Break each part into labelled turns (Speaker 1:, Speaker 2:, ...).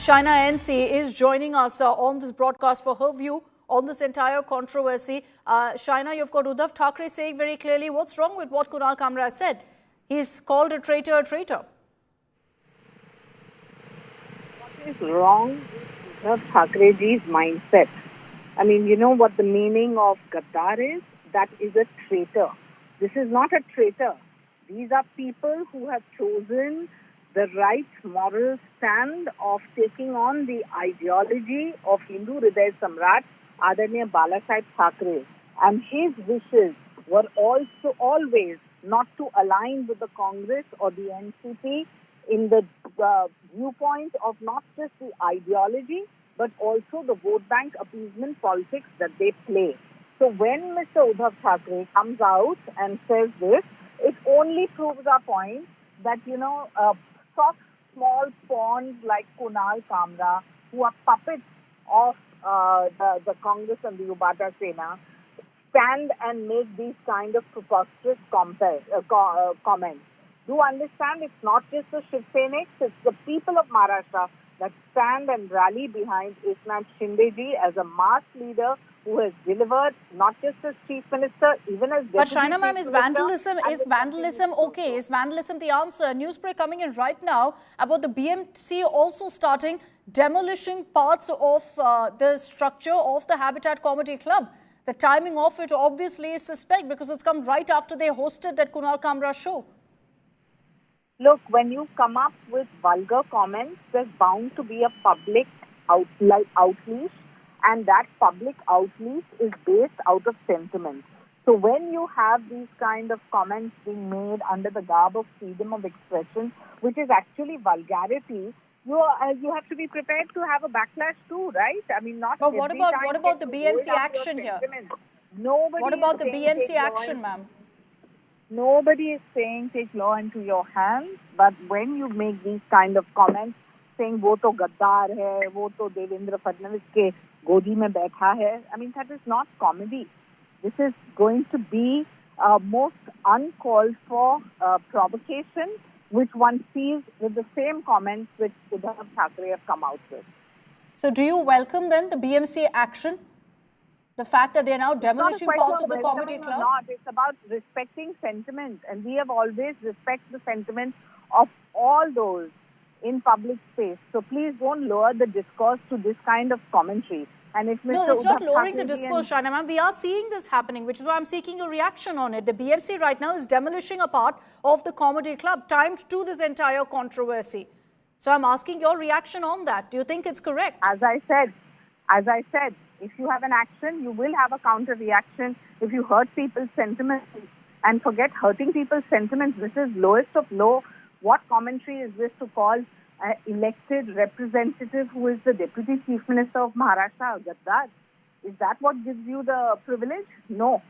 Speaker 1: Shaina NC is joining us on this broadcast for her view on this entire controversy. Shaina, you've got Uddhav Thackeray saying very clearly what's wrong with what Kunal Kamra said. He's called a traitor a traitor.
Speaker 2: What is wrong with Uddhav Thackeray's mindset? I mean, you know what the meaning of Gaddar is? That is a traitor. This is not a traitor. These are people who have chosen the right moral stand of taking on the ideology of Hindu Hriday Samrat, Adarniya Balasaheb Thackeray. And his wishes were also always not to align with the Congress or the NCP in the viewpoint of not just the ideology, but also the vote bank appeasement politics that they play. So when Mr. Uddhav Thackeray comes out and says this, it only proves our point that, soft, small pawns like Kunal Kamra, who are puppets of the Congress and the Ubada Sena, stand and make these kind of preposterous comments. Do understand it's not just the Shiv Seniks, it's the people of Maharashtra that stand and rally behind Eknath Shinde ji as a mass leader who has delivered not just as Chief Minister, even as Deputy
Speaker 1: But Shaina ma'am,
Speaker 2: Chief
Speaker 1: is
Speaker 2: Minister,
Speaker 1: vandalism okay? Is vandalism the answer? News break coming in right now about the BMC also starting demolishing parts of the structure of the Habitat Comedy Club. The timing of it obviously is suspect because it's come right after they hosted that Kunal Kamra show.
Speaker 2: Look, when you come up with vulgar comments, there's bound to be a public outreach, and that public outreach is based out of sentiment. So when you have these kind of comments being made under the garb of freedom of expression, which is actually vulgarity, you have to be prepared to have a backlash too, right? I mean, not.
Speaker 1: But what about the BMC action here?
Speaker 2: Nobody.
Speaker 1: What about the BMC action, ma'am?
Speaker 2: Nobody is saying take law into your hands, but when you make these kind of comments, saying wo to Gaddar hai, wo to Devendra Fadnavis ke godi mein baitha hai, I mean, that is not comedy. This is going to be most uncalled for provocation, which one sees with the same comments which Uddhav Thackeray have come out with.
Speaker 1: So do you welcome then the BMC action? The fact that they are now demolishing parts of the comedy club?
Speaker 2: Not. It's about respecting sentiment. And we have always respected the sentiment of all those in public space. So please don't lower the discourse to this kind of commentary. And if Mr.
Speaker 1: No, it's not
Speaker 2: Uddhav
Speaker 1: lowering the
Speaker 2: Thackeray
Speaker 1: discourse, Shaina ma'am. We are seeing this happening, which is why I'm seeking a reaction on it. The BMC right now is demolishing a part of the comedy club timed to this entire controversy. So I'm asking your reaction on that. Do you think it's correct?
Speaker 2: As I said, if you have an action, you will have a counter reaction. If you hurt people's sentiments, and forget hurting people's sentiments, this is lowest of low. What commentary is this to call an elected representative who is the Deputy Chief Minister of Maharashtra, Gaddar? Is that what gives you the privilege? No.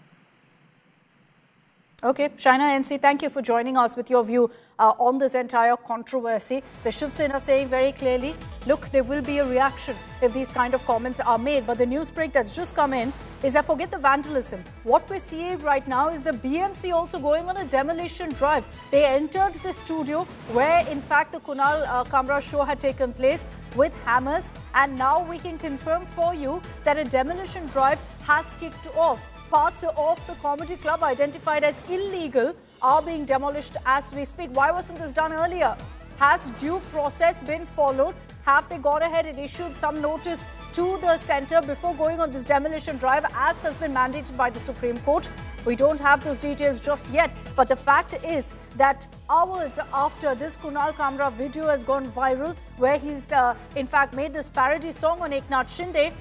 Speaker 1: Okay, Shaina NC, thank you for joining us with your view on this entire controversy. The Shiv Sena saying very clearly, look, there will be a reaction if these kind of comments are made. But the news break that's just come in is that forget the vandalism. What we're seeing right now is the BMC also going on a demolition drive. They entered the studio where, in fact, the Kunal Kamra show had taken place with hammers. And now we can confirm for you that a demolition drive has kicked off. Parts of the comedy club identified as illegal are being demolished as we speak. Why wasn't this done earlier? Has due process been followed? Have they gone ahead and issued some notice to the centre before going on this demolition drive, as has been mandated by the Supreme Court? We don't have those details just yet. But the fact is that hours after this Kunal Kamra video has gone viral, where he's in fact made this parody song on Eknath Shinde,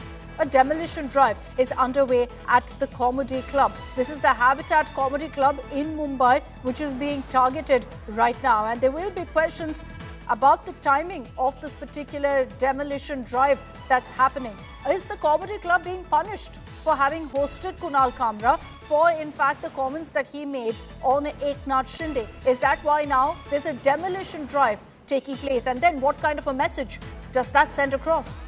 Speaker 1: a demolition drive is underway at the comedy club. This is the Habitat Comedy Club in Mumbai, which is being targeted right now. And there will be questions about the timing of this particular demolition drive that's happening. Is the comedy club being punished for having hosted Kunal Kamra for, in fact, the comments that he made on Eknath Shinde? Is that why now there's a demolition drive taking place? And then what kind of a message does that send across?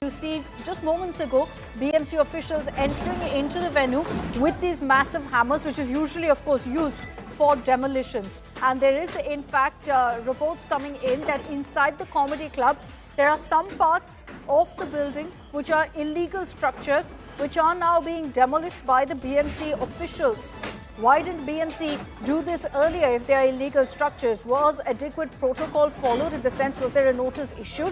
Speaker 1: You see, just moments ago, BMC officials entering into the venue with these massive hammers, which is usually, of course, used for demolitions. And there is, in fact, reports coming in that inside the comedy club, There are some parts of the building which are illegal structures which are now being demolished by the BMC officials. Why didn't BMC do this earlier if they are illegal structures? Was adequate protocol followed? In the sense, was there a notice issued?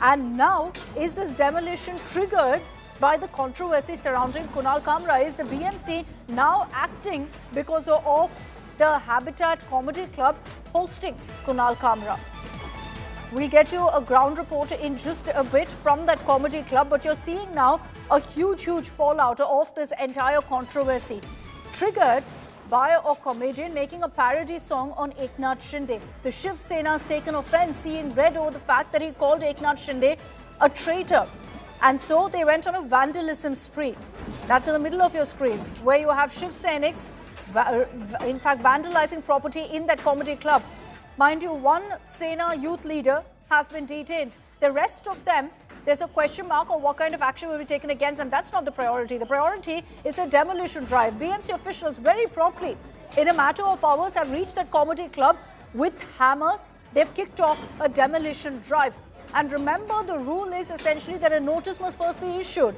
Speaker 1: And now, is this demolition triggered by the controversy surrounding Kunal Kamra? Is the BMC now acting because of the Habitat Comedy Club hosting Kunal Kamra? We'll get you a ground report in just a bit from that comedy club, but you're seeing now a huge fallout of this entire controversy, triggered by a comedian making a parody song on Eknath Shinde. The Shiv Sena has taken offense, seeing red over the fact that he called Eknath Shinde a traitor. And so they went on a vandalism spree. That's in the middle of your screens, where you have Shiv Senics, in fact, vandalizing property in that comedy club. Mind you, one Sena youth leader has been detained. The rest of them, there's a question mark on what kind of action will be taken against, and that's not the priority. The priority is a demolition drive. BMC officials very promptly, in a matter of hours, have reached that comedy club with hammers. They've kicked off a demolition drive. And remember, the rule is essentially that a notice must first be issued.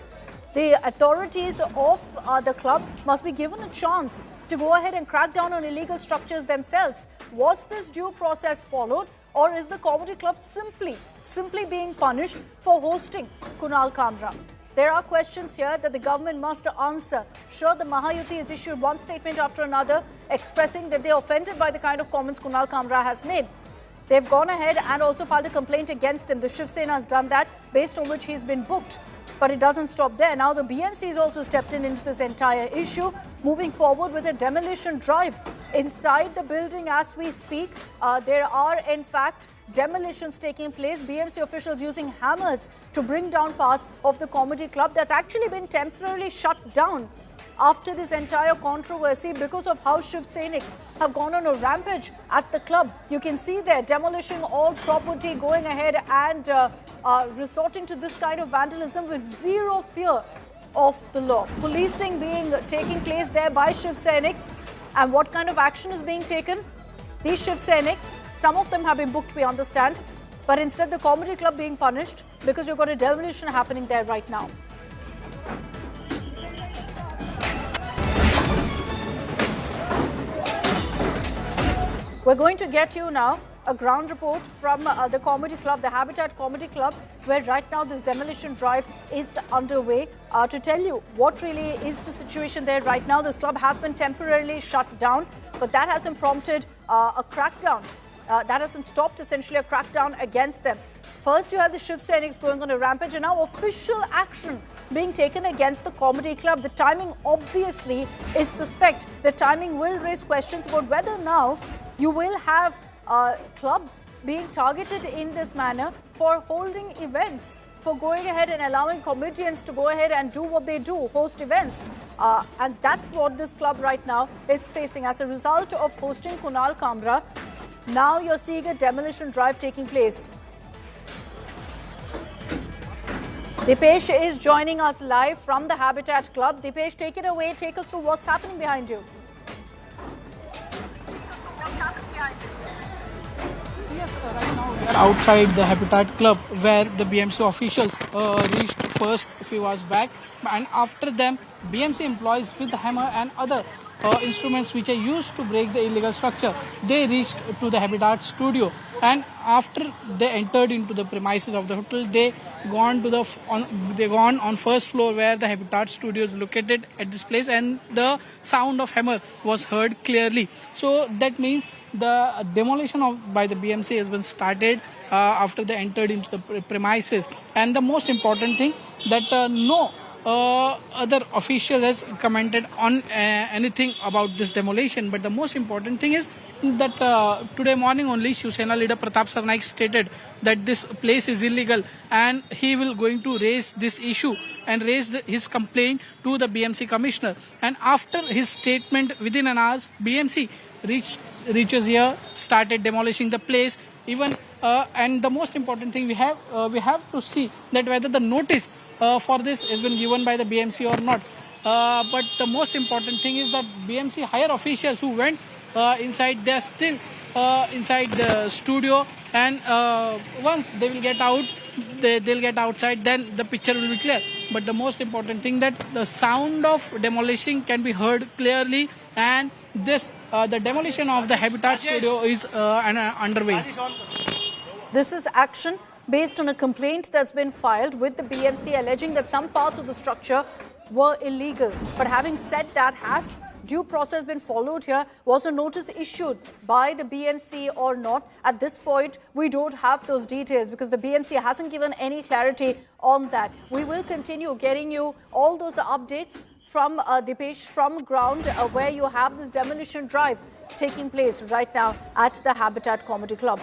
Speaker 1: The authorities of the club must be given a chance to go ahead and crack down on illegal structures themselves. Was this due process followed, or is the comedy club simply being punished for hosting Kunal Kamra? There are questions here that the government must answer. Sure, the Mahayuti has issued one statement after another expressing that they are offended by the kind of comments Kunal Kamra has made. They've gone ahead and also filed a complaint against him. The Shiv Sena has done that, based on which he's been booked. But it doesn't stop there. Now the BMC has also stepped into this entire issue, moving forward with a demolition drive inside the building as we speak. There are, in fact, demolitions taking place. BMC officials using hammers to bring down parts of the comedy club that's actually been temporarily shut down after this entire controversy because of how Shiv Senics have gone on a rampage at the club. You can see there, demolishing all property, going ahead and resorting to this kind of vandalism with zero fear of the law. Policing taking place there by Shiv Senics. And what kind of action is being taken? These Shiv Senics, some of them have been booked, we understand, but instead the comedy club being punished because you've got a demolition happening there right now. We're going to get you now a ground report from the comedy club, the Habitat Comedy Club, where right now this demolition drive is underway. To tell you what really is the situation there right now, this club has been temporarily shut down, but that hasn't prompted a crackdown. That hasn't stopped essentially a crackdown against them. First, you have the Shiv Senics going on a rampage, and now official action being taken against the comedy club. The timing obviously is suspect. The timing will raise questions about whether now you will have clubs being targeted in this manner for holding events, for going ahead and allowing comedians to go ahead and do what they do, host events. And that's what this club right now is facing as a result of hosting Kunal Kamra. Now you're seeing a demolition drive taking place. Dipesh is joining us live from the Habitat Club. Dipesh, take it away. Take us through what's happening behind you.
Speaker 3: Yes, right now we are outside the Habitat Club where the BMC officials reached first a few hours back, and after them BMC employees with the hammer and other instruments which are used to break the illegal structure, they reached to the Habitat studio, and after they entered into the premises of the hotel, they gone on first floor where the Habitat studio is located at this place, and the sound of hammer was heard clearly. So that means the demolition by the BMC has been started after they entered into the premises. And the most important thing that no other official has commented on anything about this demolition. But the most important thing is that today morning only Shiv Sena leader Pratap Sarnaik stated that this place is illegal, and he will going to raise this issue and raise his complaint to the BMC commissioner. And after his statement, within an hour, BMC reaches here, started demolishing the place. Even and the most important thing, we have to see that whether the notice for this has been given by the BMC or not. But the most important thing is that BMC higher officials who went inside, they are still inside the studio, and once they will get out, they'll get outside, then the picture will be clear. But the most important thing that the sound of demolishing can be heard clearly, and this the demolition of the Habitat studio is underway.
Speaker 1: This is action based on a complaint that's been filed with the BMC alleging that some parts of the structure were illegal. But having said that, has due process been followed here? Was a notice issued by the BMC or not? At this point, we don't have those details because the BMC hasn't given any clarity on that. We will continue getting you all those updates from Dipesh, from ground where you have this demolition drive taking place right now at the Habitat Comedy Club.